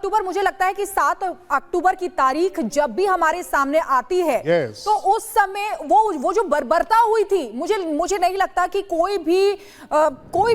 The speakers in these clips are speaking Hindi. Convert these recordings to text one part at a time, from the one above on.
अक्टूबर, मुझे लगता है कि 7 अक्टूबर की तारीख जब भी हमारे सामने आती है तो उस समय वो जो बर्बरता हुई थी, मुझे नहीं लगता कि कोई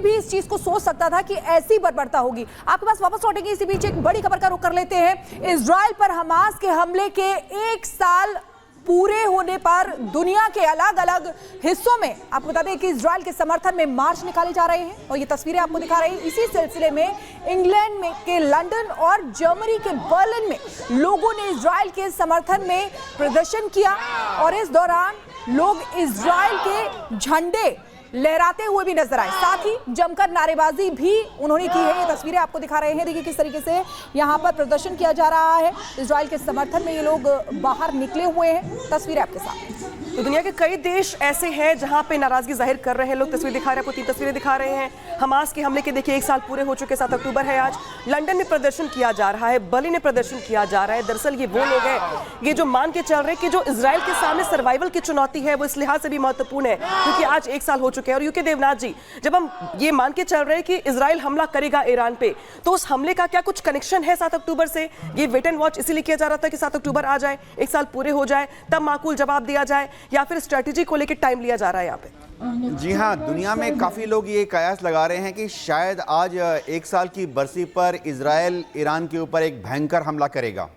भी इस चीज को सोच सकता था कि ऐसी बर्बरता होगी। आपके पास वापस लौटेंगे, इसी बीच एक बड़ी खबर का रुख कर लेते हैं। इजराइल पर हमास के हमले के 1 साल पूरे होने पर दुनिया के अलग अलग हिस्सों में आपको बता दें कि इजराइल के समर्थन में मार्च निकाले जा रहे हैं और ये तस्वीरें आपको दिखा रहे हैं। इसी सिलसिले में इंग्लैंड में के लंदन और जर्मनी के बर्लिन में लोगों ने इजराइल के समर्थन में प्रदर्शन किया और इस दौरान लोग इजराइल के झंडे लहराते हुए भी नजर आए, साथ ही जमकर नारेबाजी भी उन्होंने की है। ये तस्वीरें आपको दिखा रहे हैं, देखिए किस तरीके से यहाँ पर प्रदर्शन किया जा रहा है। इजराइल के समर्थन में ये लोग बाहर निकले हुए हैं, तस्वीरें आपके साथ। तो दुनिया के कई देश ऐसे हैं जहां पे नाराजगी जाहिर कर रहे हैं लोग। तस्वीर दिखा रहे हैं, आपको 3 तस्वीरें दिखा रहे हैं। हमास के हमले के देखिए 1 साल पूरे हो चुके, 7 अक्टूबर है आज। लंदन में प्रदर्शन किया जा रहा है, बर्लिन में प्रदर्शन किया जा रहा है। दरअसल ये वो लोग हैं ये जो मान के चल रहे हैं कि जो इजराइल के सामने सर्वाइवल की चुनौती है वो इस लिहाज से भी महत्वपूर्ण है क्योंकि आज 1 साल हो चुके हैं। और यूके देवनाथ जी, जब हम ये मान के चल रहे हैं कि इजराइल हमला करेगा ईरान पे, तो उस हमले का क्या कुछ कनेक्शन है 7 अक्टूबर से? ये वेट एंड वॉच इसीलिए किया जा रहा था कि 7 अक्टूबर आ जाए, 1 साल पूरे हो जाए, तब माकूल जवाब दिया जाए, या फिर स्ट्रेटेजी को लेकर टाइम लिया जा रहा है यहाँ पे? जी हाँ, दुनिया में काफ़ी लोग ये कयास लगा रहे हैं कि शायद आज 1 साल की बरसी पर इजराइल ईरान के ऊपर एक भयंकर हमला करेगा।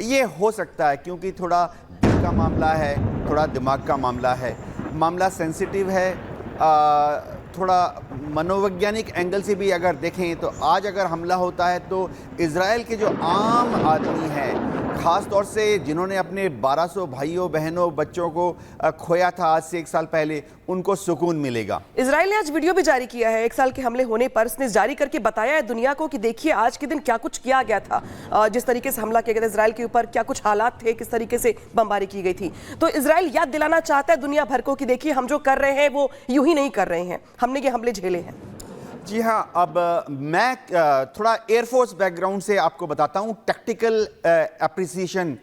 ये हो सकता है क्योंकि थोड़ा दिल का मामला है, थोड़ा दिमाग का मामला है, मामला सेंसिटिव है। थोड़ा मनोवैज्ञानिक एंगल से भी अगर देखें तो आज अगर हमला होता है तो इजराइल के जो आम आदमी हैं, ख़ास तौर से जिन्होंने अपने 1200 भाइयों बहनों बच्चों को खोया था आज से 1 साल पहले, उनको सुकून मिलेगा। इजराइल ने आज वीडियो भी जारी किया है 1 साल के हमले होने पर। उसने जारी करके बताया है दुनिया को कि देखिए आज के दिन क्या कुछ किया गया था, जिस तरीके से हमला किया गया था इजराइल के ऊपर, क्या कुछ हालात थे, किस तरीके से बमबारी की गई थी। तो इजराइल याद दिलाना चाहता है दुनिया भर को कि देखिए हम जो कर रहे हैं वो यूं ही नहीं कर रहे हैं, हमने ये हमले झेले हैं। जी हाँ, अब मैं थोड़ा एयरफोर्स बैकग्राउंड से आपको बताता हूँ। टैक्टिकल एप्रिसिएशन,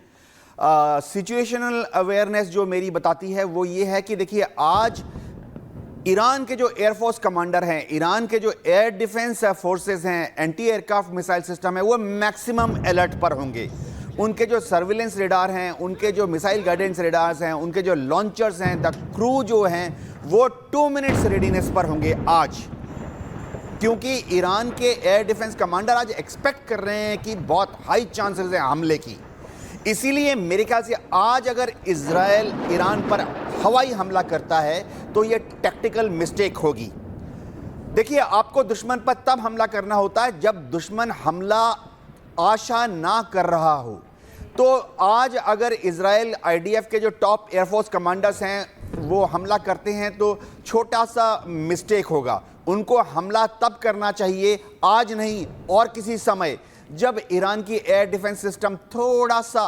सिचुएशनल अवेयरनेस जो मेरी बताती है वो ये है कि देखिए आज ईरान के जो एयरफोर्स कमांडर हैं, ईरान के जो एयर डिफेंस फोर्सेस हैं, एंटी एयरक्राफ्ट मिसाइल सिस्टम है, वो मैक्सिमम अलर्ट पर होंगे। उनके जो सर्विलेंस रेडार हैं, उनके जो मिसाइल गाइडेंस रेडार्स हैं, उनके जो लॉन्चर्स हैं, द क्रू जो हैं, वो 2 मिनट्स रेडीनेस पर होंगे आज, क्योंकि ईरान के एयर डिफेंस कमांडर आज एक्सपेक्ट कर रहे हैं कि बहुत हाई चांसेस है हमले की। इसीलिए मेरे ख्याल से आज अगर इजराइल ईरान पर हवाई हमला करता है तो ये टैक्टिकल मिस्टेक होगी। देखिए, आपको दुश्मन पर तब हमला करना होता है जब दुश्मन हमला आशा ना कर रहा हो। तो आज अगर इजराइल आईडीएफ के जो टॉप एयरफोर्स कमांडर्स हैं वो हमला करते हैं तो छोटा सा मिस्टेक होगा। उनको हमला तब करना चाहिए, आज नहीं और किसी समय, जब ईरान की एयर डिफेंस सिस्टम थोड़ा सा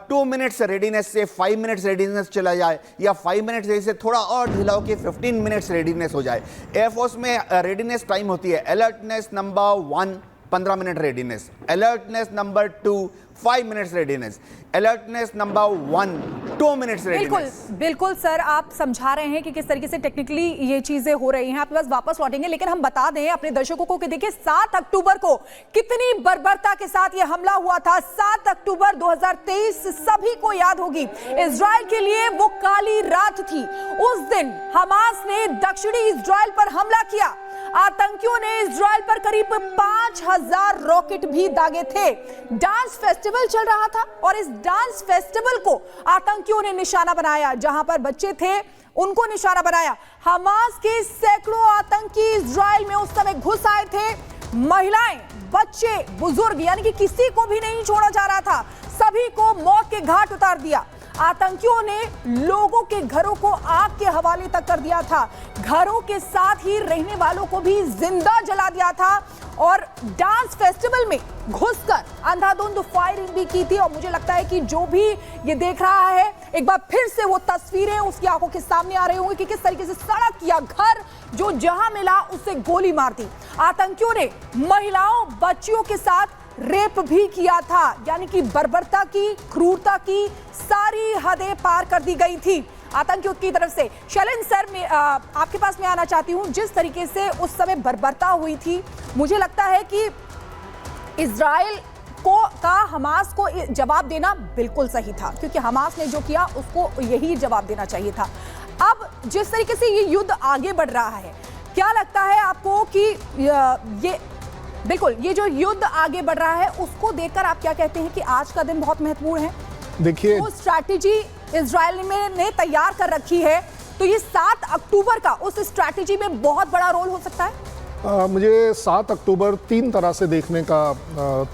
2 मिनट्स रेडीनेस से 5 मिनट्स रेडीनेस चला जाए, या 5 मिनट्स से थोड़ा और ढीला होकर 15 मिनट्स रेडीनेस हो जाए। एयरफोर्स में रेडीनेस टाइम होती है alertness number 1 15 minute readiness, alertness number 2 5 minutes readiness, alertness number 1 2 minutes readiness. बिल्कुल सर, आप समझा रहे हैं कि किस तरीके से टेक्निकली ये चीजें हो रही हैं। आपके पास वापस लौटेंगे, लेकिन हम बता दें अपने दर्शकों को कि देखिए 7 अक्टूबर को कितनी बर्बरता के साथ ये हमला हुआ था। 7 अक्टूबर 2023 सभी को याद होगी। इजराइल के लिए वो काली रात थी। उस दिन हमास ने दक्षिणी इजराइल पर हमला किया। आतंकियों ने इजराइल पर करीब 5000 रॉकेट भी दागे थे। डांस फेस्टिवल चल रहा था और इस डांस फेस्टिवल को आतंकियों ने निशाना बनाया। जहां पर बच्चे थे उनको निशाना बनाया। हमास के सैकड़ों आतंकी इजराइल में उस समय घुस आए थे। महिलाएं, बच्चे, बुजुर्ग, यानी कि किसी को भी नहीं छोड़ा जा रहा था। सभी को मौत के घाट उतार दिया। आतंकियों ने लोगों के घरों को आग के हवाले तक कर दिया था। घरों के साथ ही रहने वालों को भी जिंदा जला दिया था और डांस फेस्टिवल में घुसकर अंधाधुंध फायरिंग भी की थी। और मुझे लगता है कि जो भी ये देख रहा है, एक बार फिर से वो तस्वीरें उसकी आंखों के सामने आ रही होंगी कि किस तरीके से सड़क या घर जो जहां मिला उससे गोली मार दी। आतंकियों ने महिलाओं, बच्चियों के साथ रेप भी किया था, यानी कि बर्बरता की, क्रूरता की सारी हदें पार कर दी गई थी आतंकियों की तरफ से। शैलेंद्र सर, मैं आपके पास में आना चाहती हूं। जिस तरीके से उस समय बर्बरता हुई थी, मुझे लगता है कि इजराइल का हमास को जवाब देना बिल्कुल सही था, क्योंकि हमास ने जो किया उसको यही जवाब देना चाहिए था। अब जिस तरीके से ये युद्ध आगे बढ़ रहा है, क्या लगता है आपको कि ये बिल्कुल ये जो युद्ध आगे बढ़ रहा है उसको देखकर आप क्या कहते हैं कि आज का दिन बहुत महत्वपूर्ण है? देखिए, वो स्ट्रैटेजी इजराइल ने तैयार कर रखी है, तो ये 7 अक्टूबर का उस स्ट्रैटेजी में बहुत बड़ा रोल हो सकता है। मुझे 7 अक्टूबर 3 तरह से देखने का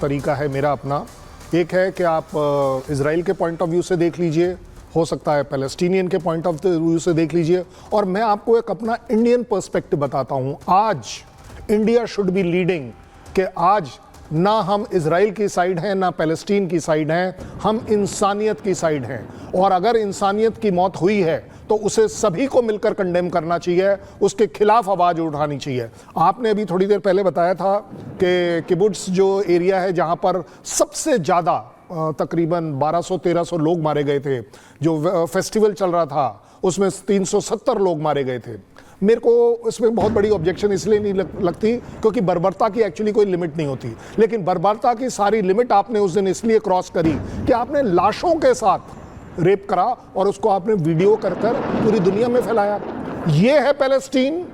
तरीका है मेरा अपना। एक है कि आप इजराइल के पॉइंट ऑफ व्यू से देख लीजिए, हो सकता है पैलेस्टीनियन के पॉइंट ऑफ व्यू से देख लीजिए, और मैं आपको एक अपना इंडियन पर्सपेक्टिव बताता हूँ। आज इंडिया शुड बी लीडिंग कि आज ना हम इजराइल की साइड हैं ना पैलेस्टीन की साइड हैं, हम इंसानियत की साइड हैं। और अगर इंसानियत की मौत हुई है तो उसे सभी को मिलकर कंडेम करना चाहिए, उसके खिलाफ आवाज़ उठानी चाहिए। आपने अभी थोड़ी देर पहले बताया था कि किबुट्स जो एरिया है जहां पर सबसे ज़्यादा तकरीबन 1200-1300 लोग मारे गए थे, जो फेस्टिवल चल रहा था उसमें 370 लोग मारे गए थे। मेरे को इसमें बहुत बड़ी ऑब्जेक्शन इसलिए नहीं लगती क्योंकि बर्बरता की एक्चुअली कोई लिमिट नहीं होती, लेकिन बर्बरता की सारी लिमिट आपने उस दिन इसलिए क्रॉस करी कि आपने लाशों के साथ रेप करा और उसको आपने वीडियो कर पूरी दुनिया में फैलाया। ये है पैलेस्टीन।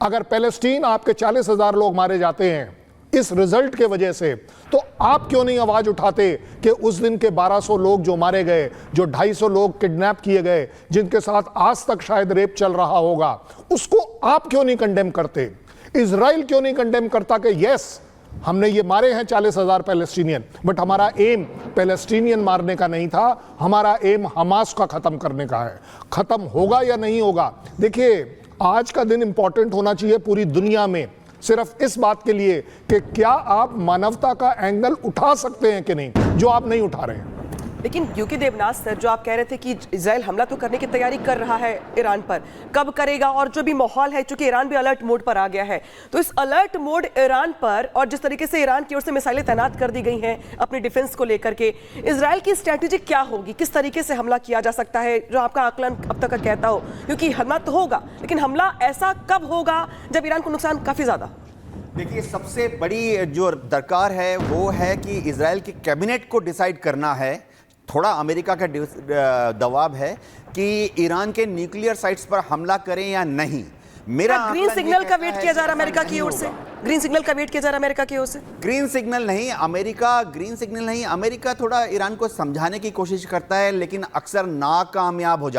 अगर पैलेस्टीन आपके 40,000 लोग मारे जाते हैं इस रिजल्ट के वजह से, तो आप क्यों नहीं आवाज उठाते कि उस दिन के 1200 लोग जो मारे गए, जो 250 लोग किडनैप किए गए, जिनके साथ आज तक शायद रेप चल रहा होगा, उसको आप क्यों नहीं कंडेम करते? इजराइल क्यों नहीं कंडेम करता कि यस हमने ये मारे हैं 40,000 पैलेस्टीनियन, बट हमारा एम पैलेस्टीनियन मारने का नहीं था, हमारा एम हमास का खत्म करने का है। खत्म होगा या नहीं होगा? देखिए, आज का दिन इंपॉर्टेंट होना चाहिए पूरी दुनिया में, सिर्फ इस बात के लिए कि क्या आप मानवता का एंगल उठा सकते हैं कि नहीं, जो आप नहीं उठा रहे हैं। लेकिन यूके देवनाथ सर, जो आप कह रहे थे कि इजराइल हमला तो करने की तैयारी कर रहा है ईरान पर, कब करेगा और जो भी माहौल है, चूंकि ईरान भी अलर्ट मोड पर आ गया है, तो इस अलर्ट मोड ईरान पर और जिस तरीके से ईरान की ओर से मिसाइलें तैनात कर दी गई हैं अपनी डिफेंस को लेकर के, इजराइल की स्ट्रैटेजी क्या होगी? किस तरीके से हमला किया जा सकता है, जो आपका आकलन अब तक का कहता हो? क्योंकि हमला तो होगा, लेकिन हमला ऐसा कब होगा जब ईरान को नुकसान काफी ज्यादा? देखिए, सबसे बड़ी जो दरकार है वो है कि इजराइल की कैबिनेट को डिसाइड करना है। थोड़ा अमेरिका का दबाव है कि ईरान के न्यूक्लियर साइट्स पर हमला करें या नहीं। मेरा ग्रीन सिग्नल का वेट किया जा रहा है अमेरिका की ओर से, ग्रीन सिग्नल का वेट किया जा रहा है अमेरिका की ओर से। ग्रीन सिग्नल नहीं, अमेरिका थोड़ा ईरान को समझाने की कोशिश करता है, लेकिन अक्सर नाकामयाब हो जाता है।